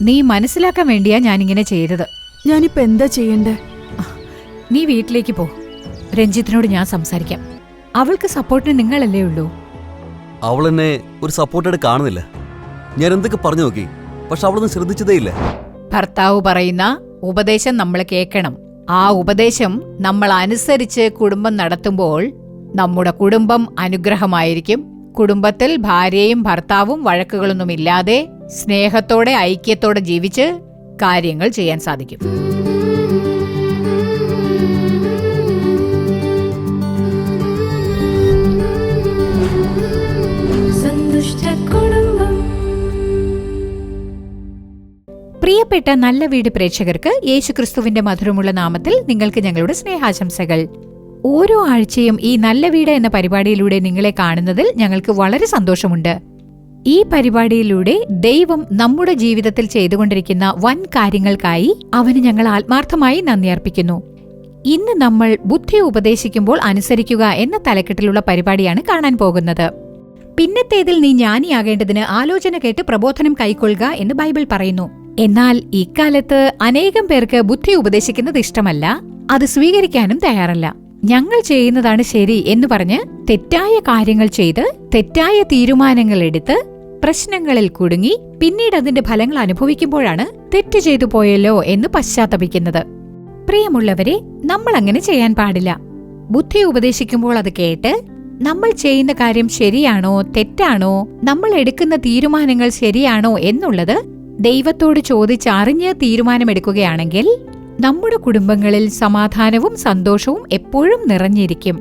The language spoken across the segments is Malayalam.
നീ മനസ്സിലാക്കാൻ വേണ്ടിയാ ഞാനിങ്ങനെ ചെയ്തത്. ഞാനിപ്പോ എന്താ ചെയ്യണ്ടേ? നീ വീട്ടിലേക്ക് പോ. രഞ്ജിത്തിനോട് ഞാൻ സംസാരിക്കാം. അവൾക്ക് സപ്പോർട്ടിന് നിങ്ങളല്ലേ ഉള്ളൂ. അവൾ എന്നെ ഒരു സപ്പോർട്ടായിട്ട് കാണുന്നില്ല. ഞാൻ എന്തൊക്കെ പറഞ്ഞു നോക്കി, പക്ഷെ അവളൊന്നും ശ്രദ്ധിച്ചതേയില്ല. ഭർത്താവ് പറയുന്ന ഉപദേശം നമ്മൾ കേൾക്കണം. ആ ഉപദേശം നമ്മൾ അനുസരിച്ച് കുടുംബം നടത്തുമ്പോൾ നമ്മുടെ കുടുംബം അനുഗ്രഹമായിരിക്കും. കുടുംബത്തിൽ ഭാര്യയും ഭർത്താവും വഴക്കുകളൊന്നുമില്ലാതെ സ്നേഹത്തോടെ ഐക്യത്തോടെ ജീവിച്ച് കാര്യങ്ങൾ ചെയ്യാൻ സാധിക്കും. പ്രിയപ്പെട്ട നല്ല വീട് പ്രേക്ഷകർക്ക് യേശുക്രിസ്തുവിന്റെ മധുരമുള്ള നാമത്തിൽ നിങ്ങൾക്ക് ഞങ്ങളുടെ സ്നേഹാശംസകൾ. ഓരോ ആഴ്ചയും ഈ നല്ല വീട് എന്ന പരിപാടിയിലൂടെ നിങ്ങളെ കാണുന്നതിൽ ഞങ്ങൾക്ക് വളരെ സന്തോഷമുണ്ട്. ഈ പരിപാടിയിലൂടെ ദൈവം നമ്മുടെ ജീവിതത്തിൽ ചെയ്തുകൊണ്ടിരിക്കുന്ന വൻ കാര്യങ്ങൾക്കായി അവന് ഞങ്ങൾ ആത്മാർത്ഥമായി നന്ദി അർപ്പിക്കുന്നു. ഇന്ന് നമ്മൾ ബുദ്ധി ഉപദേശിക്കുമ്പോൾ അനുസരിക്കുക എന്ന തലക്കെട്ടിലുള്ള പരിപാടിയാണ് കാണാൻ പോകുന്നത്. പിന്നത്തേതിൽ നീ ജ്ഞാനിയാകേണ്ടതിന് ആലോചന കേട്ട് പ്രബോധനം കൈക്കൊള്ളുക എന്ന് ബൈബിൾ പറയുന്നു. എന്നാൽ ഇക്കാലത്ത് അനേകം പേർക്ക് ബുദ്ധി ഉപദേശിക്കുന്നത് ഇഷ്ടമല്ല, അത് സ്വീകരിക്കാനും തയ്യാറല്ല. ഞങ്ങൾ ചെയ്യുന്നതാണ് ശരി എന്ന് പറഞ്ഞ് തെറ്റായ കാര്യങ്ങൾ ചെയ്ത് തെറ്റായ തീരുമാനങ്ങൾ എടുത്ത് പ്രശ്നങ്ങളിൽ കുടുങ്ങി പിന്നീട് അതിന്റെ ഫലങ്ങൾ അനുഭവിക്കുമ്പോഴാണ് തെറ്റ് ചെയ്തു പോയല്ലോ എന്ന് പശ്ചാത്തപിക്കുന്നത്. പ്രിയമുള്ളവരെ, നമ്മൾ അങ്ങനെ ചെയ്യാൻ പാടില്ല. ബുദ്ധി ഉപദേശിക്കുമ്പോൾ അത് കേട്ട് നമ്മൾ ചെയ്യുന്ന കാര്യം ശരിയാണോ തെറ്റാണോ, നമ്മൾ എടുക്കുന്ന തീരുമാനങ്ങൾ ശരിയാണോ എന്നുള്ളത് ദൈവത്തോട് ചോദിച്ചറിഞ്ഞ് തീരുമാനമെടുക്കുകയാണെങ്കിൽ നമ്മുടെ കുടുംബങ്ങളിൽ സമാധാനവും സന്തോഷവും എപ്പോഴും നിറഞ്ഞിരിക്കും.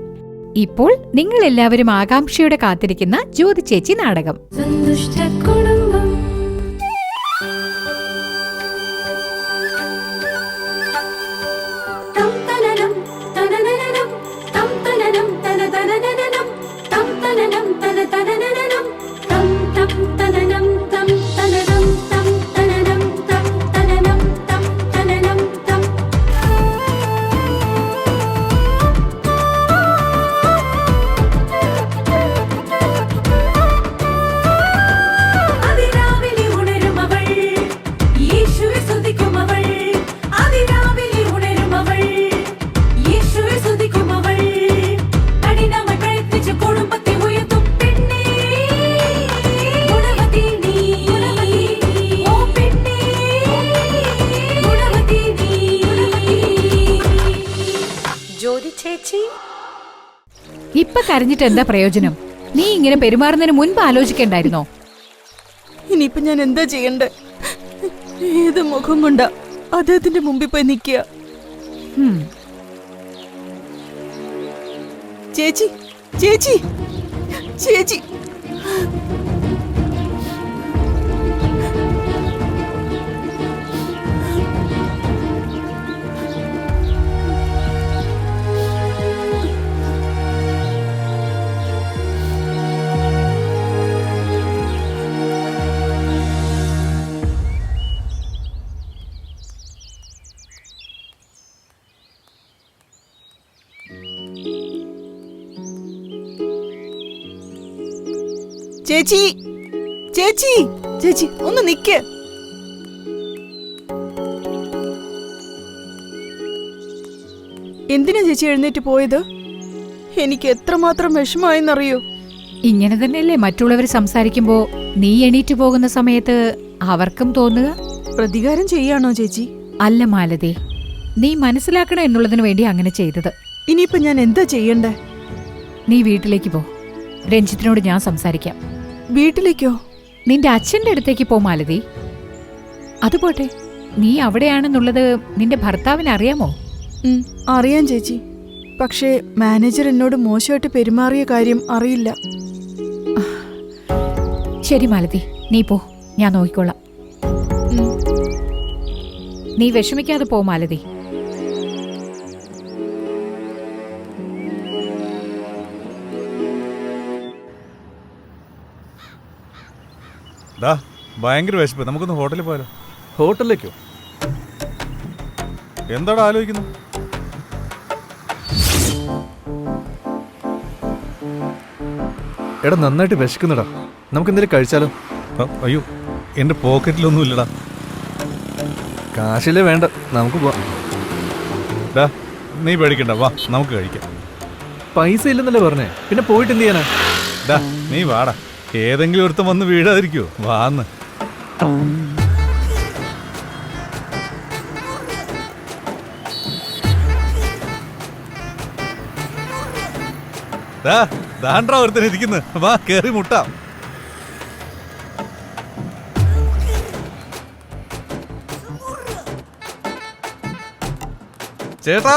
ഇപ്പോൾ നിങ്ങൾ എല്ലാവരും ആകാംക്ഷയോടെ കാത്തിരിക്കുന്ന ജ്യോതി ചേച്ചി നാടകം. ഇപ്പൊ കരഞ്ഞിട്ട് എന്താ പ്രയോജനം? നീ ഇങ്ങനെ പെരുമാറുന്നതിന് മുൻപ് ആലോചിക്കണ്ടായിരുന്നോ? ഇനിയിപ്പൊ ഞാൻ എന്താ ചെയ്യണ്ടേ? ഏത് മുഖം കൊണ്ടാ അദ്ദേഹത്തിന്റെ മുമ്പിൽ പോയി നിൽക്കുക? ചേച്ചി ചേച്ചി ചേച്ചി ചേച്ചി ചേച്ചി ചേച്ചി ഒന്ന് നിക്ക്. എന്തിനാ ചേച്ചി എഴുന്നേറ്റ് പോയത്? എനിക്ക് എത്രമാത്രം വിഷമായെന്നറിയോ? ഇങ്ങനെ തന്നെയല്ലേ മറ്റുള്ളവർ സംസാരിക്കുമ്പോ നീ എണീറ്റ് പോകുന്ന സമയത്ത് അവർക്കും തോന്നുക? പ്രതികാരം ചെയ്യാണോ ചേച്ചി? അല്ല മാലതി, നീ മനസ്സിലാക്കണം എന്നുള്ളതിനു വേണ്ടി അങ്ങനെ ചെയ്തത്. ഇനിയിപ്പൊ ഞാൻ എന്താ ചെയ്യണ്ടേ? നീ വീട്ടിലേക്ക് പോ. രഞ്ജിത്തിനോട് ഞാൻ സംസാരിക്കാം. വീട്ടിലേക്കോ? നിന്റെ അച്ഛന്റെ അടുത്തേക്ക് പോ മാലതി. അതുപോട്ടെ, നീ അവിടെയാണെന്നുള്ളത് നിന്റെ ഭർത്താവിന് അറിയാമോ? അറിയാം ചേച്ചി, പക്ഷേ മാനേജർ എന്നോട് മോശമായിട്ട് പെരുമാറിയ കാര്യം അറിയില്ല. ശരി മാലതി, നീ പോ, ഞാൻ നോക്കിക്കോളാം. നീ വിഷമിക്കാതെ പോ മാലതി. ഭയങ്കര വിശപ്പ്, നമുക്കൊന്ന് ഹോട്ടലിൽ പോയാലോ? ഹോട്ടലിലേക്കോ? എന്താടാ ആലോചിക്കുന്നു? എടാ നന്നായിട്ട് വിശക്കുന്നുടാ, നമുക്ക് എന്തെങ്കിലും കഴിച്ചാലോ? അയ്യോ, എൻ്റെ പോക്കറ്റിലൊന്നും ഇല്ലടാ. കാശില്ലേ വേണ്ട, നമുക്ക് പോവാം. ഡാ നീ പേടിക്കണ്ട, വാ നമുക്ക് കഴിക്കാം. പൈസ ഇല്ലെന്നല്ലേ പറഞ്ഞേ, പിന്നെ പോയിട്ട് എന്ത് ചെയ്യാനാ? ഡാ നീ വാടാ, ഏതെങ്കിലും ഒരുത്തം വന്ന് വീഴാതിരിക്കുവോ? വാന്ന്. ദാണ്ട്രാ ഒരുത്തൻ ഇരിക്കുന്നു, വാ കേറി മുട്ടാം. ചേട്ടാ.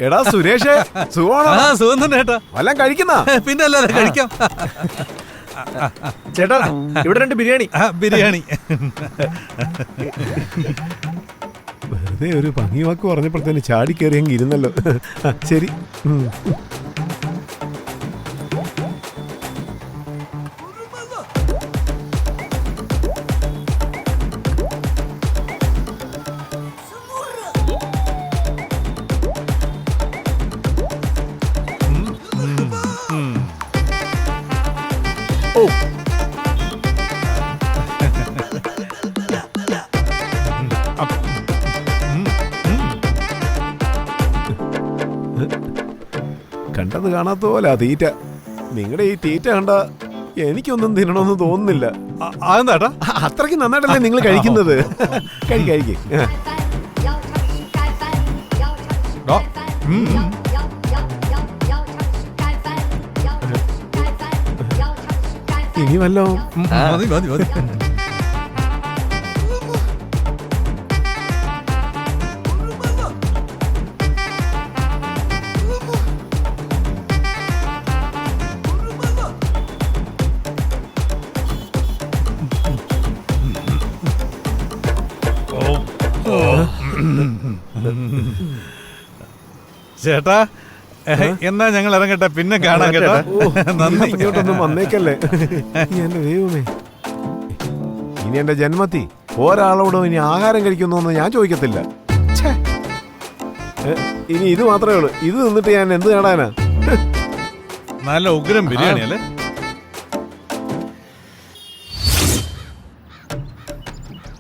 എടാ സുരേഷ്, സുഖമാണോ? ആ സുഖം തന്നെ ചേട്ടാ. വല്ലതും കഴിക്കുന്ന? പിന്നെ അല്ലാതെ കഴിക്കാം. ചേട്ടാ ഇവിടെ 2 ബിരിയാണി. ബിരിയാണി. വെറുതെ ഒരു ഭംഗി വാക്ക് പറഞ്ഞപ്പോഴത്തേന് ചാടി കയറി അങ്ങ് ഇരുന്നല്ലോ. ശരി. കണ്ടത് കാണാത്ത പോലെ തീറ്റ. നിങ്ങളുടെ ഈ തീറ്റ കണ്ട എനിക്കൊന്നും തിന്നണമെന്ന് തോന്നുന്നില്ല. അതെന്താട്ടാ? അത്രയ്ക്ക് നന്നായിട്ടല്ലേ നിങ്ങൾ കഴിക്കുന്നത്. കഴിക്കേ. ഇനി വല്ലോ മതി മതി മതി. ചേട്ടാ എന്നാ ഞങ്ങൾ ഇറങ്ങട്ടെ, പിന്നെ കാണാം കേട്ടോ. നന്ദി. ഇങ്ങോട്ടൊന്നും വന്നേക്കല്ലേ. എന്റെ ദൈവമേ, ഇനി എന്റെ ജന്മത്തി ഒരാളോടും ഇനി ആഹാരം കഴിക്കുന്നൊന്നും ഞാൻ ചോദിക്കത്തില്ല. ഇനി ഇത് മാത്രമേ ഉള്ളൂ. ഇത് നിന്നിട്ട് ഞാൻ എന്ത് നേടാനാ? നല്ല ഉഗ്രം ബിരിയാണി അല്ലേ?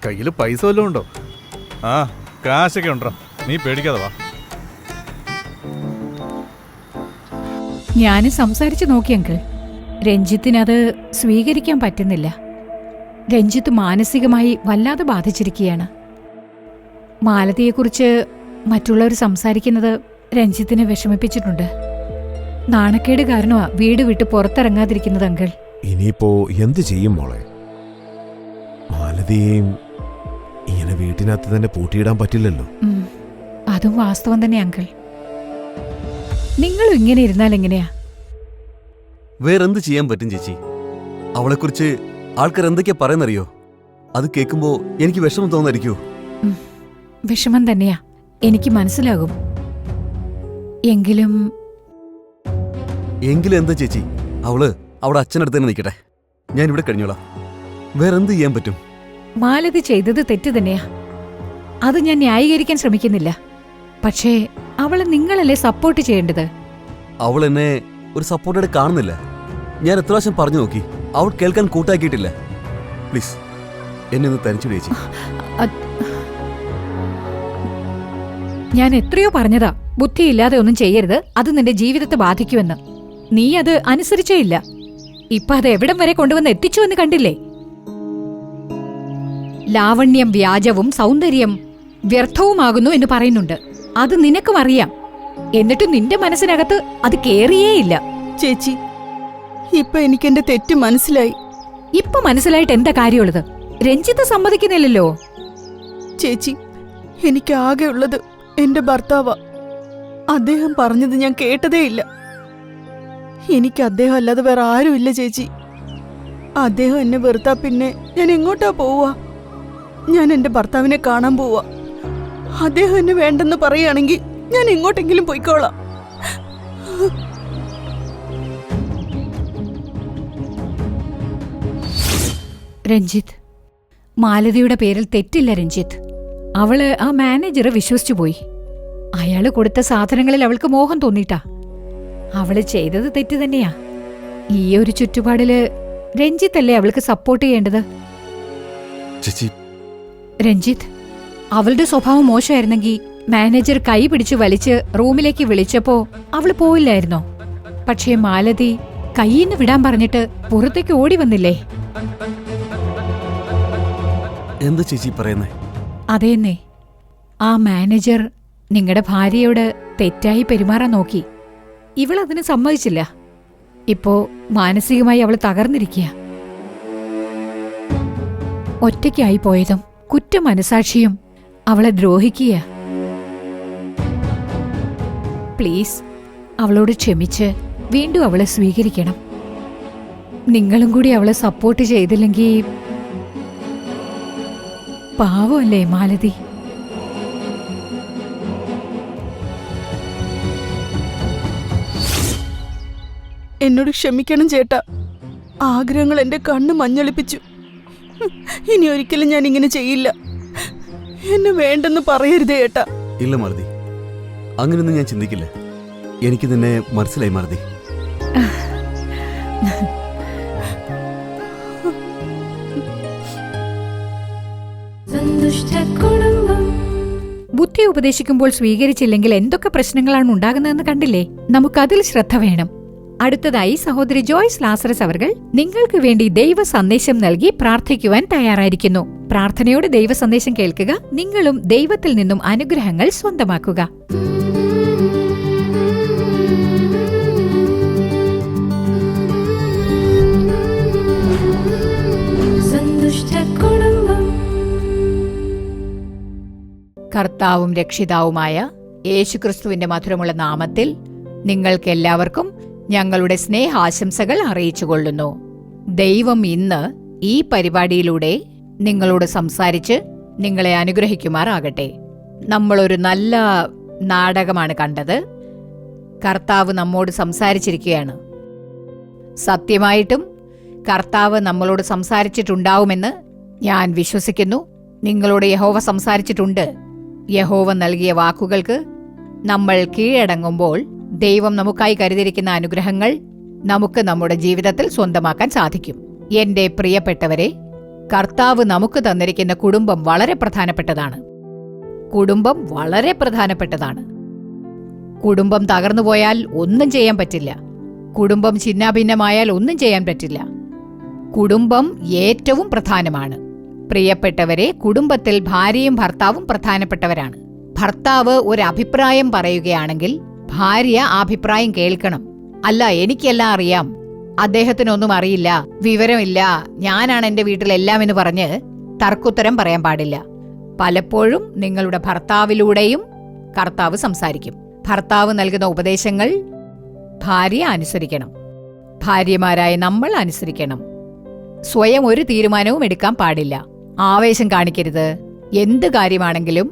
കയ്യില് പൈസ വല്ലതും ഉണ്ടോ? ആ കാശൊക്കെ ഉണ്ടോ, നീ പേടിക്കാതെ വാ. ഞാനും സംസാരിച്ചു നോക്കി അങ്കിൾ. രഞ്ജിത്തിനത് സ്വീകരിക്കാൻ പറ്റുന്നില്ല. രഞ്ജിത്ത് മാനസികമായി വല്ലാതെ ബാധിച്ചിരിക്കുകയാണ്. മാലതിയെക്കുറിച്ച് മറ്റുള്ളവർ സംസാരിക്കുന്നത് രഞ്ജിത്തിനെ വിഷമിപ്പിച്ചിട്ടുണ്ട്. നാണക്കേട് കാരണമാ വീട് വിട്ട് പുറത്തിറങ്ങാതിരിക്കുന്നത് അങ്കിൾ. ഇനിയിപ്പോ എന്ത് ചെയ്യും മോളെ? മാലതിയെയും ഇങ്ങനെ വീട്ടിനകത്ത് തന്നെ പൂട്ടിയിടാൻ പറ്റില്ലല്ലോ. അതും വാസ്തവം തന്നെ അങ്കിൾ. നിങ്ങളും ഇങ്ങനെ ഇരുന്നാൽ എങ്ങനെയാ? വേറെന്ത് ചെയ്യാൻ പറ്റും ചേച്ചി? അവളെക്കുറിച്ച് ആൾക്കാർ എന്തൊക്കെയാ പറയുന്നറിയോ? അത് കേൾക്കുമ്പോ എനിക്ക് വിഷമം തോന്നായിരിക്കോ? വിഷമം തന്നെയാ, എനിക്ക് മനസ്സിലാകും. എങ്കിലും എന്താ ചേച്ചി? അവള് അവിടെ അച്ഛനടുത്ത് തന്നെ നിൽക്കട്ടെ, ഞാൻ ഇവിടെ കഴിഞ്ഞോളാം. വേറെന്ത് ചെയ്യാൻ പറ്റും? മാലതി ചെയ്തത് തെറ്റ് തന്നെയാ. അത് ഞാൻ ന്യായീകരിക്കാൻ ശ്രമിക്കുന്നില്ല. പക്ഷേ അവളെ നിങ്ങളല്ലേ സപ്പോർട്ട് ചെയ്യേണ്ടത്. അവൾ എന്നെ ഒരു സപ്പോർട്ടായിട്ട് കാണുന്നില്ല. ഞാൻ എത്ര പ്രാവശ്യം പറഞ്ഞു നോക്കി, അവൾ കേൾക്കാൻ കൂട്ടാക്കിയിട്ടില്ല. പ്ലീസ് എന്നെ ഒന്ന് തനിച്ചു ചേച്ചി. ഞാൻ എത്രയോ പറഞ്ഞതാ, ബുദ്ധിയില്ലാതെ ഒന്നും ചെയ്യരുത്, അത് നിന്റെ ജീവിതത്തെ ബാധിക്കുമെന്ന്. നീ അത് അനുസരിച്ചേ ഇല്ല. ഇപ്പൊ അത് എവിടം വരെ കൊണ്ടുവന്ന് എത്തിച്ചു എന്ന് കണ്ടില്ലേ? ലാവണ്യം വ്യാജവും സൗന്ദര്യം വ്യർത്ഥവുമാകുന്നു എന്ന് പറയുന്നുണ്ട്. അത് നിനക്കും അറിയാം. എന്നിട്ട് നിന്റെ മനസ്സിനകത്ത് അത് കേറിയേയില്ല. ചേച്ചി, ഇപ്പൊ എനിക്ക് എന്റെ തെറ്റ് മനസ്സിലായി. ഇപ്പൊ മനസ്സിലായിട്ട് എന്താ കാര്യമുള്ളത്? രഞ്ജിത്ത് സമ്മതിക്കുന്നില്ലല്ലോ. ചേച്ചി, എനിക്ക് ആകെ ഉള്ളത് എന്റെ ഭർത്താവാ. അദ്ദേഹം പറഞ്ഞത് ഞാൻ കേട്ടതേയില്ല. എനിക്ക് അദ്ദേഹം അല്ലാതെ വേറെ ആരുമില്ല ചേച്ചി. അദ്ദേഹം എന്നെ വെറുത്താ പിന്നെ ഞാൻ എങ്ങോട്ടാ പോവാ? ഞാൻ എന്റെ ഭർത്താവിനെ കാണാൻ പോവാ. അദ്ദേഹം എന്നെ വേണ്ടെന്ന് പറയുകയാണെങ്കിൽ ഞാൻ എങ്ങോട്ടെങ്കിലും പോയിക്കോളാം. രഞ്ജിത്ത്, മാലതിയുടെ പേരിൽ തെറ്റില്ല രഞ്ജിത്ത്. അവള് ആ മാനേജറെ വിശ്വസിച്ചു പോയി. അയാള് കൊടുത്ത സാധനങ്ങളിൽ അവൾക്ക് മോഹം തോന്നിട്ടാ. അവള് ചെയ്തത് തെറ്റ് തന്നെയാ. ഈ ഒരു ചുറ്റുപാടില് രഞ്ജിത്ത് അല്ലേ അവൾക്ക് സപ്പോർട്ട് ചെയ്യേണ്ടത്? ചേച്ചി, രഞ്ജിത്ത്, അവളുടെ സ്വഭാവം മോശമായിരുന്നെങ്കിൽ മാനേജർ കൈ പിടിച്ചു വലിച്ച് റൂമിലേക്ക് വിളിച്ചപ്പോ അവള് പോയില്ലായിരുന്നോ? പക്ഷേ മാലതി കൈയിന്ന് വിടാൻ പറഞ്ഞിട്ട് പുറത്തേക്ക് ഓടി വന്നില്ലേ? എന്താ ചേച്ചി പറയുന്നേ? അതേന്നേ, ആ മാനേജർ നിങ്ങളുടെ ഭാര്യയോട് തെറ്റായി പെരുമാറാൻ നോക്കി. ഇവളതിന് സമ്മതിച്ചില്ല. ഇപ്പോ മാനസികമായി അവൾ തകർന്നിരിക്കുക. ഒറ്റയ്ക്കായി പോയതും കുറ്റമനസാക്ഷിയും അവളെ ദ്രോഹിക്കുക. പ്ലീസ് അവളോട് ക്ഷമിച്ച് വീണ്ടും അവളെ സ്വീകരിക്കണം. നിങ്ങളും കൂടി അവളെ സപ്പോർട്ട് ചെയ്തില്ലെങ്കിൽ പാവമല്ലേ മാലതി? എന്നോട് ക്ഷമിക്കണം ചേട്ടാ. ആഗ്രഹങ്ങൾ എന്റെ കണ്ണ് മഞ്ഞളിപ്പിച്ചു. ഇനി ഒരിക്കലും ഞാൻ ഇങ്ങനെ ചെയ്യില്ല. എന്നെ വേണ്ടെന്ന് പറയരുതേ ഏട്ടാ. ഇല്ല മാലതി, അങ്ങനെയൊന്നും ഞാൻ ചിന്തിക്കില്ല. എനിക്ക് നിന്നെ മനസ്സിലായി മാലതി. ബുദ്ധി ഉപദേശിക്കുമ്പോൾ സ്വീകരിച്ചില്ലെങ്കിൽ എന്തൊക്കെ പ്രശ്നങ്ങളാണ് ഉണ്ടാകുന്നതെന്ന് കണ്ടില്ലേ? നമുക്കതിൽ ശ്രദ്ധ വേണം. അടുത്തതായി സഹോദരി ജോയ്സ് ലാസറസ് അവർകൾ നിങ്ങൾക്ക് വേണ്ടി ദൈവ സന്ദേശം നൽകി പ്രാർത്ഥിക്കുവാൻ തയ്യാറായിരിക്കുന്നു. പ്രാർത്ഥനയോടെ ദൈവ സന്ദേശം കേൾക്കുക. നിങ്ങളും ദൈവത്തിൽ നിന്നും അനുഗ്രഹങ്ങൾ സ്വന്തമാക്കുക. കർത്താവും രക്ഷിതാവുമായ യേശുക്രിസ്തുവിന്റെ മധുരമുള്ള നാമത്തിൽ നിങ്ങൾക്കെല്ലാവർക്കും ഞങ്ങളുടെ സ്നേഹാശംസകൾ അറിയിച്ചുകൊള്ളുന്നു. ദൈവം ഇന്ന് ഈ പരിപാടിയിലൂടെ നിങ്ങളോട് സംസാരിച്ച് നിങ്ങളെ അനുഗ്രഹിക്കുമാറാകട്ടെ. നമ്മളൊരു നല്ല നാടകമാണ് കണ്ടത്. കർത്താവ് നമ്മോട് സംസാരിച്ചിരിക്കുകയാണ്. സത്യമായിട്ടും കർത്താവ് നമ്മളോട് സംസാരിച്ചിട്ടുണ്ടാവുമെന്ന് ഞാൻ വിശ്വസിക്കുന്നു. നിങ്ങളോട് യഹോവ സംസാരിച്ചിട്ടുണ്ട്. യഹോവ നൽകിയ വാക്കുകൾക്ക് നമ്മൾ കീഴടങ്ങുമ്പോൾ ദൈവം നമുക്കായി കരുതിയിരിക്കുന്ന അനുഗ്രഹങ്ങൾ നമുക്ക് നമ്മുടെ ജീവിതത്തിൽ സ്വന്തമാക്കാൻ സാധിക്കും. എന്റെ പ്രിയപ്പെട്ടവരെ, കർത്താവ് നമുക്ക് തന്നിരിക്കുന്ന കുടുംബം വളരെ പ്രധാനപ്പെട്ടതാണ്. കുടുംബം വളരെ പ്രധാനപ്പെട്ടതാണ്. കുടുംബം തകർന്നുപോയാൽ ഒന്നും ചെയ്യാൻ പറ്റില്ല. കുടുംബം ഛിന്നാഭിന്നമായാൽ ഒന്നും ചെയ്യാൻ പറ്റില്ല. കുടുംബം ഏറ്റവും പ്രധാനമാണ്. പ്രിയപ്പെട്ടവരെ, കുടുംബത്തിൽ ഭാര്യയും ഭർത്താവും പ്രധാനപ്പെട്ടവരാണ്. ഭർത്താവ് ഒരു അഭിപ്രായം പറയുകയാണെങ്കിൽ ഭാര്യ ആ അഭിപ്രായം കേൾക്കണം. അല്ല, എനിക്കെല്ലാം അറിയാം, അദ്ദേഹത്തിനൊന്നും അറിയില്ല, വിവരമില്ല, ഞാനാണ് എന്റെ വീട്ടിലെല്ലാം എന്ന് പറഞ്ഞ് തർക്കുത്തരം പറയാൻ പാടില്ല. പലപ്പോഴും നിങ്ങളുടെ ഭർത്താവിലൂടെയും കർത്താവ് സംസാരിക്കും. ഭർത്താവ് നൽകുന്ന ഉപദേശങ്ങൾ ഭാര്യ അനുസരിക്കണം. ഭാര്യമാരായ നമ്മൾ അനുസരിക്കണം. സ്വയം ഒരു തീരുമാനവും എടുക്കാൻ പാടില്ല. ആവേശം കാണിക്കരുത്. എന്ത് കാര്യമാണെങ്കിലും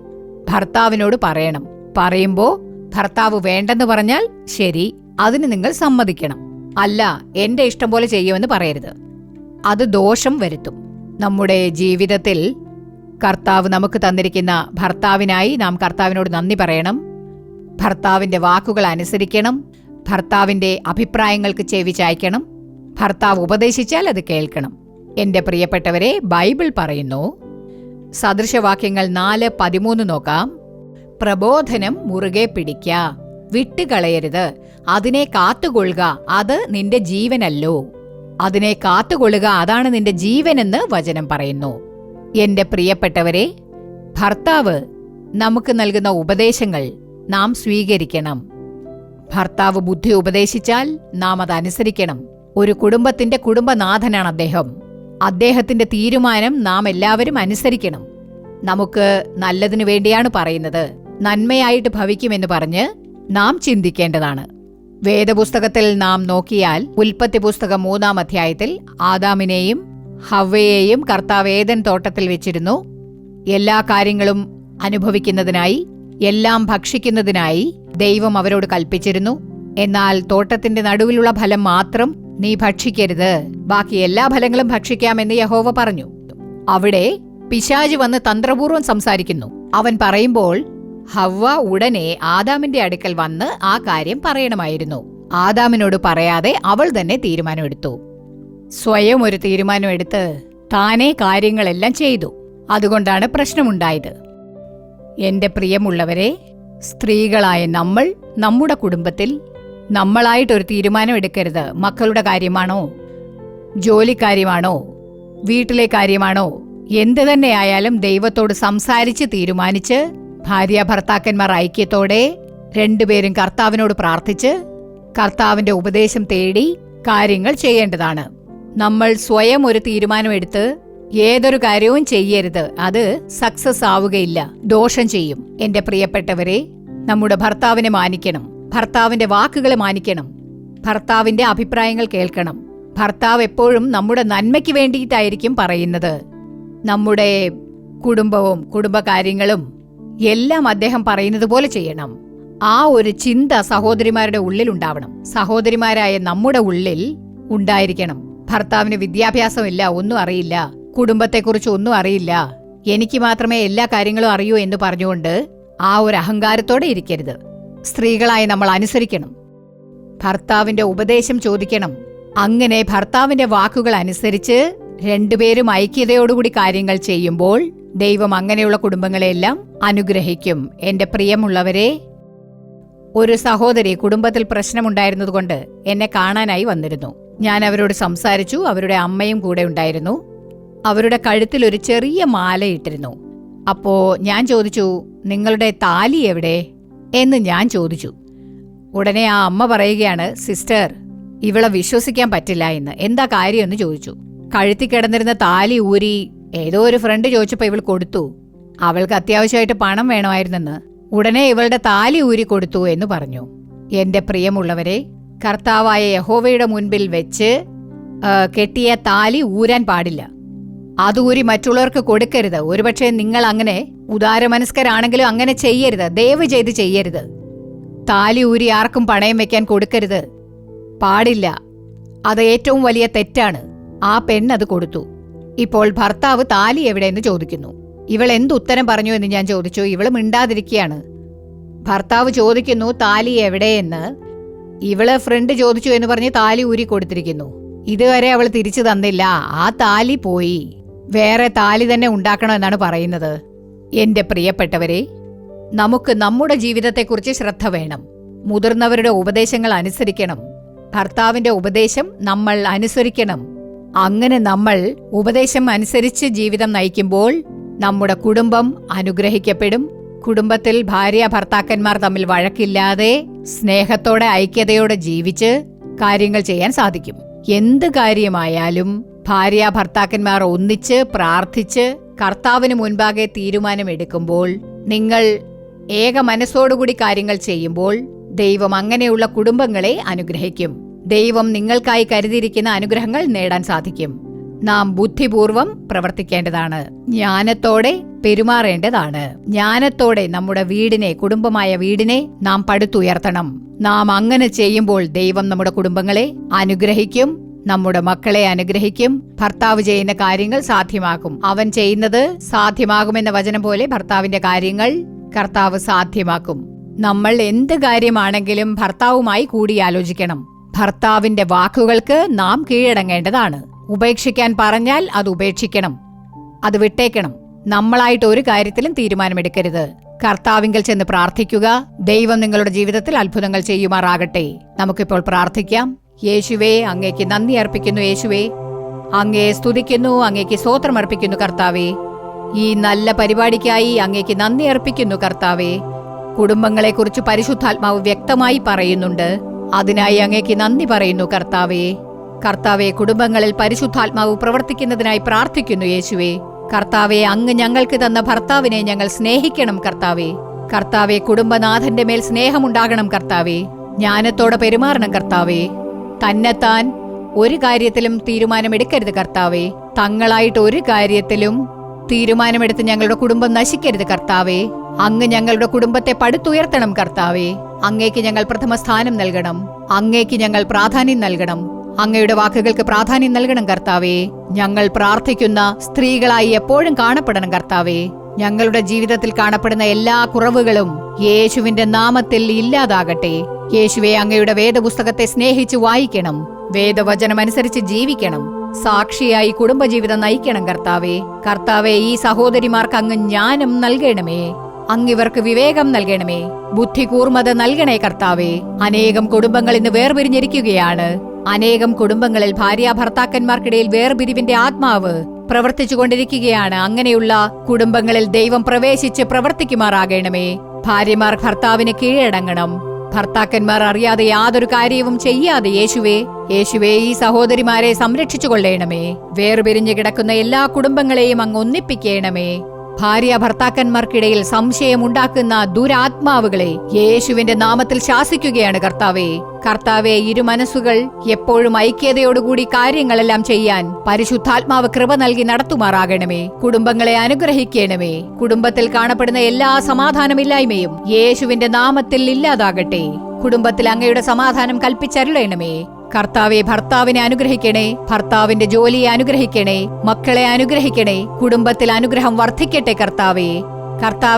ഭർത്താവിനോട് പറയണം. പറയുമ്പോ ഭർത്താവ് വേണ്ടെന്ന് പറഞ്ഞാൽ ശരി, അതിന് നിങ്ങൾ സമ്മതിക്കണം. അല്ല, എന്റെ ഇഷ്ടം പോലെ ചെയ്യുമെന്ന് പറയരുത്. അത് ദോഷം വരുത്തും. നമ്മുടെ ജീവിതത്തിൽ കർത്താവ് നമുക്ക് തന്നിരിക്കുന്ന ഭർത്താവിനായി നാം കർത്താവിനോട് നന്ദി പറയണം. ഭർത്താവിന്റെ വാക്കുകൾ അനുസരിക്കണം. ഭർത്താവിന്റെ അഭിപ്രായങ്ങൾക്ക് ചെവി ചായ്ക്കണം. ഭർത്താവ് ഉപദേശിച്ചാൽ അത് കേൾക്കണം. എന്റെ പ്രിയപ്പെട്ടവരെ, ബൈബിൾ പറയുന്നു, സദൃശവാക്യങ്ങൾ 4:13 നോക്കാം. പ്രബോധനം മുറുകെ പിടിക്ക, വിട്ടുകളയരുത്, അതിനെ കാത്തുകൊള്ളുക, അത് നിന്റെ ജീവനല്ലോ. അതിനെ കാത്തുകൊള്ളുക, അതാണ് നിന്റെ ജീവനെന്ന് വചനം പറയുന്നു. എന്റെ പ്രിയപ്പെട്ടവരെ, ഭർത്താവ് നമുക്ക് നൽകുന്ന ഉപദേശങ്ങൾ നാം സ്വീകരിക്കണം. ഭർത്താവ് ബുദ്ധി ഉപദേശിച്ചാൽ നാം അതനുസരിക്കണം. ഒരു കുടുംബത്തിന്റെ കുടുംബനാഥനാണ് അദ്ദേഹം. അദ്ദേഹത്തിന്റെ തീരുമാനം നാം എല്ലാവരും അനുസരിക്കണം. നമുക്ക് നല്ലതിനു വേണ്ടിയാണ് പറയുന്നത്, നന്മയായിട്ട് ഭവിക്കുമെന്ന് പറഞ്ഞ് നാം ചിന്തിക്കേണ്ടതാണ്. വേദപുസ്തകത്തിൽ നാം നോക്കിയാൽ ഉൽപ്പത്തി പുസ്തകം 3-ാം അധ്യായത്തിൽ ആദാമിനെയും ഹവ്വയെയും കർത്താവ് ഏദൻ തോട്ടത്തിൽ വെച്ചിരുന്നു. എല്ലാ കാര്യങ്ങളും അനുഭവിക്കുന്നതിനായി, എല്ലാം ഭക്ഷിക്കുന്നതിനായി ദൈവം അവരോട് കൽപ്പിച്ചിരുന്നു. എന്നാൽ തോട്ടത്തിന്റെ നടുവിലുള്ള ഫലം മാത്രം നീ ഭക്ഷിക്കരുത്, ബാക്കി എല്ലാ ഫലങ്ങളും ഭക്ഷിക്കാമെന്ന് യഹോവ പറഞ്ഞു. അവിടെ പിശാച് വന്ന് തന്ത്രപൂർവ്വം സംസാരിക്കുന്നു. അവൻ പറയുമ്പോൾ ഹവ്വ ഉടനെ ആദാമിന്റെ അടുക്കൽ വന്ന് ആ കാര്യം പറയണമായിരുന്നു. ആദാമിനോട് പറയാതെ അവൾ തന്നെ തീരുമാനമെടുത്തു. സ്വയം ഒരു തീരുമാനമെടുത്ത് താനേ കാര്യങ്ങളെല്ലാം ചെയ്തു. അതുകൊണ്ടാണ് പ്രശ്നമുണ്ടായത്. എന്റെ പ്രിയമുള്ളവരെ, സ്ത്രീകളായ നമ്മൾ നമ്മുടെ കുടുംബത്തിൽ നമ്മളായിട്ടൊരു തീരുമാനം എടുക്കരുത്. മക്കളുടെ കാര്യമാണോ, ജോലിക്കാര്യമാണോ, വീട്ടിലെ കാര്യമാണോ, എന്ത് തന്നെയായാലും ദൈവത്തോട് സംസാരിച്ച് തീരുമാനിച്ച് ഭാര്യ ഭർത്താക്കന്മാർ ഐക്യത്തോടെ രണ്ടുപേരും കർത്താവിനോട് പ്രാർത്ഥിച്ച് കർത്താവിന്റെ ഉപദേശം തേടി കാര്യങ്ങൾ ചെയ്യേണ്ടതാണ്. നമ്മൾ സ്വയം ഒരു തീരുമാനമെടുത്ത് ഏതൊരു കാര്യവും ചെയ്യരുത്. അത് സക്സസ് ആവുകയില്ല, ദോഷം ചെയ്യും. എന്റെ പ്രിയപ്പെട്ടവരെ, നമ്മുടെ ഭർത്താവിനെ മാനിക്കണം, ഭർത്താവിന്റെ വാക്കുകൾ മാനിക്കണം, ഭർത്താവിന്റെ അഭിപ്രായങ്ങൾ കേൾക്കണം. ഭർത്താവ് എപ്പോഴും നമ്മുടെ നന്മയ്ക്ക് വേണ്ടിയിട്ടായിരിക്കും പറയുന്നത്. നമ്മുടെ കുടുംബവും കുടുംബകാര്യങ്ങളും എല്ലാം അദ്ദേഹം പറയുന്നത് പോലെ ചെയ്യണം. ആ ഒരു ചിന്ത സഹോദരിമാരുടെ ഉള്ളിൽ ഉണ്ടാവണം. സഹോദരിമാരായ നമ്മുടെ ഉള്ളിൽ ഉണ്ടായിരിക്കണം. ഭർത്താവിന് വിദ്യാഭ്യാസമില്ല, ഒന്നും അറിയില്ല, കുടുംബത്തെക്കുറിച്ച് ഒന്നും അറിയില്ല, എനിക്ക് മാത്രമേ എല്ലാ കാര്യങ്ങളും അറിയൂ എന്ന് പറഞ്ഞുകൊണ്ട് ആ ഒരു അഹങ്കാരത്തോടെ ഇരിക്കരുത്. സ്ത്രീകളായി നമ്മൾ അനുസരിക്കണം, ഭർത്താവിന്റെ ഉപദേശം ചോദിക്കണം. അങ്ങനെ ഭർത്താവിന്റെ വാക്കുകൾ അനുസരിച്ച് രണ്ടുപേരും ഐക്യതയോടുകൂടി കാര്യങ്ങൾ ചെയ്യുമ്പോൾ ദൈവം അങ്ങനെയുള്ള കുടുംബങ്ങളെല്ലാം അനുഗ്രഹിക്കും. എന്റെ പ്രിയമുള്ളവരെ, ഒരു സഹോദരി കുടുംബത്തിൽ പ്രശ്നമുണ്ടായിരുന്നതുകൊണ്ട് എന്നെ കാണാനായി വന്നിരുന്നു. ഞാൻ അവരോട് സംസാരിച്ചു. അവരുടെ അമ്മയും കൂടെ ഉണ്ടായിരുന്നു. അവരുടെ കഴുത്തിൽ ഒരു ചെറിയ മാല ഇട്ടിരുന്നു. അപ്പോ ഞാൻ ചോദിച്ചു, നിങ്ങളുടെ താലി എവിടെ എന്ന് ഞാൻ ചോദിച്ചു. ഉടനെ ആ അമ്മ പറയുകയാണ്, സിസ്റ്റർ, ഇവളെ വിശ്വസിക്കാൻ പറ്റില്ല എന്ന്. എന്താ കാര്യമെന്ന് ചോദിച്ചു. കഴുത്തി കിടന്നിരുന്ന താലി ഊരി ഏതോ ഒരു ഫ്രണ്ട് ചോദിച്ചപ്പോ ഇവൾ കൊടുത്തു. അവൾക്ക് അത്യാവശ്യമായിട്ട് പണം വേണമായിരുന്നെന്ന്. ഉടനെ ഇവളുടെ താലി ഊരി കൊടുത്തു എന്ന് പറഞ്ഞു. എന്റെ പ്രിയമുള്ളവരെ, കർത്താവായ യഹോവയുടെ മുൻപിൽ വെച്ച് കെട്ടിയ താലി ഊരാൻ പാടില്ല. അത് ഊരി മറ്റുള്ളവർക്ക് കൊടുക്കരുത്. ഒരുപക്ഷെ നിങ്ങൾ അങ്ങനെ ഉദാരമനസ്കരാണെങ്കിലും അങ്ങനെ ചെയ്യരുത്. ദയവ് ചെയ്ത് ചെയ്യരുത്. താലി ഊരി ആർക്കും പണയം വെക്കാൻ കൊടുക്കരുത്, പാടില്ല. അത് ഏറ്റവും വലിയ തെറ്റാണ്. ആ പെണ്ണത് കൊടുത്തു. ഇപ്പോൾ ഭർത്താവ് താലി എവിടെയെന്ന് ചോദിക്കുന്നു. ഇവൾ എന്തുത്തരം പറഞ്ഞു എന്ന് ഞാൻ ചോദിച്ചു. ഇവള് മിണ്ടാതിരിക്കുകയാണ്. ഭർത്താവ് ചോദിക്കുന്നു താലി എവിടെയെന്ന്. ഇവള് ഫ്രണ്ട് ചോദിച്ചു എന്ന് പറഞ്ഞ് താലി ഊരി കൊടുത്തിരിക്കുന്നു. ഇതുവരെ അവൾ തിരിച്ചു തന്നില്ല. ആ താലി പോയി. വേറെ താലി തന്നെ ഉണ്ടാക്കണം എന്നാണ് പറയുന്നത്. എന്റെ പ്രിയപ്പെട്ടവരെ, നമുക്ക് നമ്മുടെ ജീവിതത്തെക്കുറിച്ച് ശ്രദ്ധ വേണം. മുതിർന്നവരുടെ ഉപദേശങ്ങൾ അനുസരിക്കണം. ഭർത്താവിന്റെ ഉപദേശം നമ്മൾ അനുസരിക്കണം. അങ്ങനെ നമ്മൾ ഉപദേശം അനുസരിച്ച് ജീവിതം നയിക്കുമ്പോൾ നമ്മുടെ കുടുംബം അനുഗ്രഹിക്കപ്പെടും. കുടുംബത്തിൽ ഭാര്യ ഭർത്താക്കന്മാർ തമ്മിൽ വഴക്കില്ലാതെ സ്നേഹത്തോടെ ഐക്യതയോടെ ജീവിച്ച് കാര്യങ്ങൾ ചെയ്യാൻ സാധിക്കും. എന്ത് കാര്യമായാലും ഭാര്യ ഭർത്താക്കന്മാർ ഒന്നിച്ച് പ്രാർത്ഥിച്ച് കർത്താവിന് മുൻപാകെ തീരുമാനമെടുക്കുമ്പോൾ, നിങ്ങൾ ഏക മനസ്സോടുകൂടി കാര്യങ്ങൾ ചെയ്യുമ്പോൾ ദൈവം അങ്ങനെയുള്ള കുടുംബങ്ങളെ അനുഗ്രഹിക്കും. ദൈവം നിങ്ങൾക്കായി കരുതിയിരിക്കുന്ന അനുഗ്രഹങ്ങൾ നേടാൻ സാധിക്കും. നാം ബുദ്ധിപൂർവം പ്രവർത്തിക്കേണ്ടതാണ്, ജ്ഞാനത്തോടെ പെരുമാറേണ്ടതാണ്. ജ്ഞാനത്തോടെ നമ്മുടെ വീടിനെ, കുടുംബമായ വീടിനെ നാം പടുത്തുയർത്തണം. നാം അങ്ങനെ ചെയ്യുമ്പോൾ ദൈവം നമ്മുടെ കുടുംബങ്ങളെ അനുഗ്രഹിക്കും, നമ്മുടെ മക്കളെ അനുഗ്രഹിക്കും. ഭർത്താവ് ചെയ്യുന്ന കാര്യങ്ങൾ സാധ്യമാക്കും. അവൻ ചെയ്യുന്നത് സാധ്യമാകുമെന്ന വചനം പോലെ ഭർത്താവിന്റെ കാര്യങ്ങൾ കർത്താവ് സാധ്യമാക്കും. നമ്മൾ എന്ത് കാര്യമാണെങ്കിലും ഭർത്താവുമായി കൂടിയാലോചിക്കണം. ഭർത്താവിന്റെ വാക്കുകൾക്ക് നാം കീഴടങ്ങേണ്ടതാണ്. ഉപേക്ഷിക്കാൻ പറഞ്ഞാൽ അത് ഉപേക്ഷിക്കണം, അത് വിട്ടേക്കണം. നമ്മളായിട്ട് ഒരു കാര്യത്തിലും തീരുമാനമെടുക്കരുത്. കർത്താവിങ്കൽ ചെന്ന് പ്രാർത്ഥിക്കുക. ദൈവം നിങ്ങളുടെ ജീവിതത്തിൽ അത്ഭുതങ്ങൾ ചെയ്യുമാറാകട്ടെ. നമുക്കിപ്പോൾ പ്രാർത്ഥിക്കാം. യേശുവേ, അങ്ങേക്ക് നന്ദി അർപ്പിക്കുന്നു. യേശുവേ, അങ്ങയെ സ്തുതിക്കുന്നു, അങ്ങേക്ക് സ്തോത്രം അർപ്പിക്കുന്നു. കർത്താവേ, ഈ നല്ല പരിപാടിക്കായി അങ്ങേക്ക് നന്ദി അർപ്പിക്കുന്നു. കർത്താവേ, കുടുംബങ്ങളെക്കുറിച്ച് പരിശുദ്ധാത്മാവ് വ്യക്തമായി പറയുന്നുണ്ട്. അതിനായി അങ്ങേക്ക് നന്ദി പറയുന്നു. കർത്താവേ, കർത്താവെ, കുടുംബങ്ങളിൽ പരിശുദ്ധാത്മാവ് പ്രവർത്തിക്കുന്നതിനായി പ്രാർത്ഥിക്കുന്നു. യേശുവേ, കർത്താവെ, അങ്ങ് ഞങ്ങൾക്ക് തന്ന ഭർത്താവിനെ ഞങ്ങൾ സ്നേഹിക്കണം. കർത്താവെ, കർത്താവെ, കുടുംബനാഥന്റെ മേൽ സ്നേഹമുണ്ടാകണം. കർത്താവെ, ജ്ഞാനത്തോടെ പെരുമാറണം. കർത്താവെ, തന്നെത്താൻ ഒരു കാര്യത്തിലും തീരുമാനമെടുക്കരുത്. കർത്താവെ, തങ്ങളായിട്ട് ഒരു കാര്യത്തിലും തീരുമാനമെടുത്ത് ഞങ്ങളുടെ കുടുംബം നശിക്കരുത്. കർത്താവെ, അങ്ങ് ഞങ്ങളുടെ കുടുംബത്തെ പടുത്തുയർത്തണം. കർത്താവെ, അങ്ങേക്ക് ഞങ്ങൾ പ്രഥമ സ്ഥാനം നൽകണം. അങ്ങേക്ക് ഞങ്ങൾ പ്രാധാന്യം നൽകണം. അങ്ങയുടെ വാക്കുകൾക്ക് പ്രാധാന്യം നൽകണം. കർത്താവേ, ഞങ്ങൾ പ്രാർത്ഥിക്കുന്ന സ്ത്രീകളായി എപ്പോഴും കാണപ്പെടണം. കർത്താവേ, ഞങ്ങളുടെ ജീവിതത്തിൽ കാണപ്പെടുന്ന എല്ലാ കുറവുകളും യേശുവിന്റെ നാമത്തിൽ ഇല്ലാതാകട്ടെ. യേശുവെ, അങ്ങയുടെ വേദപുസ്തകത്തെ സ്നേഹിച്ച് വായിക്കണം. വേദവചനമനുസരിച്ച് ജീവിക്കണം. സാക്ഷിയായി കുടുംബജീവിതം നയിക്കണം. കർത്താവേ, കർത്താവേ, ഈ സഹോദരിമാർക്ക് അങ്ങ് ജ്ഞാനം നൽകണമേ. അങ്ങിവർക്ക് വിവേകം നൽകണമേ, ബുദ്ധി കൂർമ്മത നൽകണേ കർത്താവേ. അനേകം കുടുംബങ്ങൾ ഇന്ന് വേർപിരിഞ്ഞിരിക്കുകയാണ്. അനേകം കുടുംബങ്ങളിൽ ഭാര്യ ഭർത്താക്കന്മാർക്കിടയിൽ വേർപിരിവിന്റെ ആത്മാവ് പ്രവർത്തിച്ചുകൊണ്ടിരിക്കുകയാണ്. അങ്ങനെയുള്ള കുടുംബങ്ങളിൽ ദൈവം പ്രവേശിച്ച് പ്രവർത്തിക്കുമാറാകണമേ. ഭാര്യമാർ ഭർത്താവിന് കീഴടങ്ങണം. ഭർത്താക്കന്മാർ അറിയാതെ യാതൊരു കാര്യവും ചെയ്യാതെ യേശുവേ ഈ സഹോദരിമാരെ സംരക്ഷിച്ചു കൊള്ളണമേ. വേർപിരിഞ്ഞു കിടക്കുന്ന എല്ലാ കുടുംബങ്ങളെയും അങ്ങ് ഒന്നിപ്പിക്കണമേ. ഭാര്യ ഭർത്താക്കന്മാർക്കിടയിൽ സംശയമുണ്ടാക്കുന്ന ദുരാത്മാവുകളെ യേശുവിന്റെ നാമത്തിൽ ശാസിക്കുകയാണ് കർത്താവേ. ഇരു മനസ്സുകൾ എപ്പോഴും ഐക്യതയോടുകൂടി കാര്യങ്ങളെല്ലാം ചെയ്യാൻ പരിശുദ്ധാത്മാവ് കൃപ നൽകി നടത്തുമാറാകണമേ. കുടുംബങ്ങളെ അനുഗ്രഹിക്കണമേ. കുടുംബത്തിൽ കാണപ്പെടുന്ന എല്ലാ സമാധാനമില്ലായ്മയും യേശുവിന്റെ നാമത്തിൽ ഇല്ലാതാകട്ടെ. കുടുംബത്തിൽ അങ്ങയുടെ സമാധാനം കൽപ്പിച്ചരുളണമേ. കർത്താവെ, ഭർത്താവിനെ അനുഗ്രഹിക്കണേ, ഭർത്താവിന്റെ ജോലിയെ അനുഗ്രഹിക്കണേ, മക്കളെ അനുഗ്രഹിക്കണേ. കുടുംബത്തിൽ അനുഗ്രഹം വർദ്ധിക്കട്ടെ കർത്താവെ.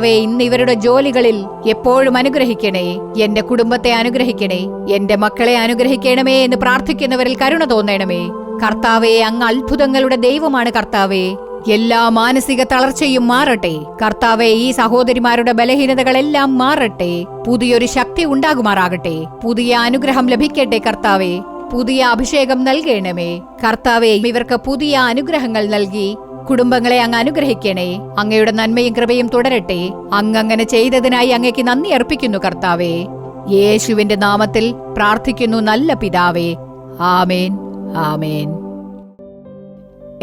ഇന്ന് ഇവരുടെ ജോലികളിൽ എപ്പോഴും അനുഗ്രഹിക്കണേ. എന്റെ കുടുംബത്തെ അനുഗ്രഹിക്കണേ, എന്റെ മക്കളെ അനുഗ്രഹിക്കണമേ എന്ന് പ്രാർത്ഥിക്കുന്നവരിൽ കരുണ തോന്നണമേ. കർത്താവെ, അങ്ങ് അത്ഭുതങ്ങളുടെ ദൈവമാണ് കർത്താവെ. എല്ലാ മാനസിക തളർച്ചയും മാറട്ടെ കർത്താവെ. ഈ സഹോദരിമാരുടെ ബലഹീനതകളെല്ലാം മാറട്ടെ. പുതിയൊരു ശക്തി ഉണ്ടാകുമാറാകട്ടെ. പുതിയ അനുഗ്രഹം ലഭിക്കട്ടെ കർത്താവെ. പുതിയ അഭിഷേകം നൽകണമേ കർത്താവെ. ഇവർക്ക് പുതിയ അനുഗ്രഹങ്ങൾ നൽകി കുടുംബങ്ങളെ അങ്ങ് അനുഗ്രഹിക്കണേ. അങ്ങയുടെ നന്മയും കൃപയും തുടരട്ടെ. അങ്ങനെ ചെയ്തതിനായി അങ്ങയ്ക്ക് നന്ദി അർപ്പിക്കുന്നു കർത്താവെ. യേശുവിന്റെ നാമത്തിൽ പ്രാർത്ഥിക്കുന്നു നല്ല പിതാവേ. ആമേൻ, ആമേൻ.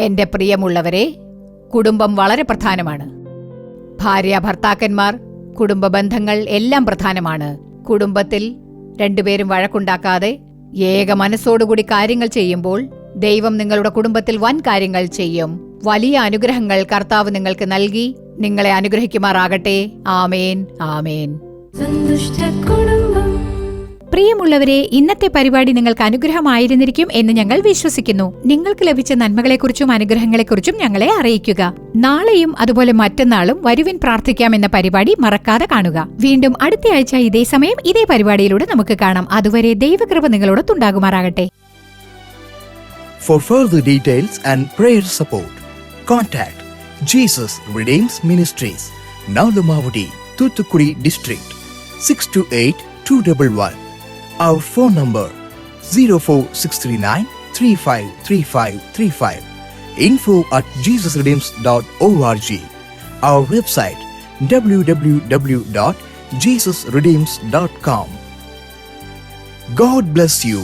എന്റെ പ്രിയമുള്ളവരെ, കുടുംബം വളരെ പ്രധാനമാണ്. ഭാര്യ ഭർത്താക്കന്മാർ, കുടുംബ ബന്ധങ്ങൾ എല്ലാം പ്രധാനമാണ്. കുടുംബത്തിൽ രണ്ടുപേരും വഴക്കുണ്ടാക്കാതെ ഏക മനസ്സോടുകൂടി കാര്യങ്ങൾ ചെയ്യുമ്പോൾ ദൈവം നിങ്ങളുടെ കുടുംബത്തിൽ വൻ കാര്യങ്ങൾ ചെയ്യും. വലിയ അനുഗ്രഹങ്ങൾ കർത്താവ് നിങ്ങൾക്ക് നൽകി നിങ്ങളെ അനുഗ്രഹിക്കുമാറാകട്ടെ. ആമേൻ, ആമേൻ. പ്രിയമുള്ളവരെ, ഇന്നത്തെ പരിപാടി നിങ്ങൾക്ക് അനുഗ്രഹമായിരുന്നിരിക്കും എന്ന് ഞങ്ങൾ വിശ്വസിക്കുന്നു. നിങ്ങൾക്ക് ലഭിച്ച നന്മകളെക്കുറിച്ചും അനുഗ്രഹങ്ങളെക്കുറിച്ചും ഞങ്ങളെ അറിയിക്കുക. നാളെയും അതുപോലെ മറ്റന്നാളും വരുവിൻ പ്രാർത്ഥിക്കാം എന്ന പരിപാടി മറക്കാതെ കാണുക. വീണ്ടും അടുത്ത ആഴ്ച ഇതേ സമയം ഇതേ പരിപാടിയിലൂടെ നമുക്ക് കാണാം. അതുവരെ ദൈവകൃപ നിങ്ങളോടൊത്തുണ്ടാകുമാറാകട്ടെ. For further details and prayer support, contact Jesus Redeems Ministries, Nalumavudi, Thuthukudi District, 628-211. Our phone number 04639 353535. info@jesusredeems.org. Our website www.jesusredeems.com. God bless you.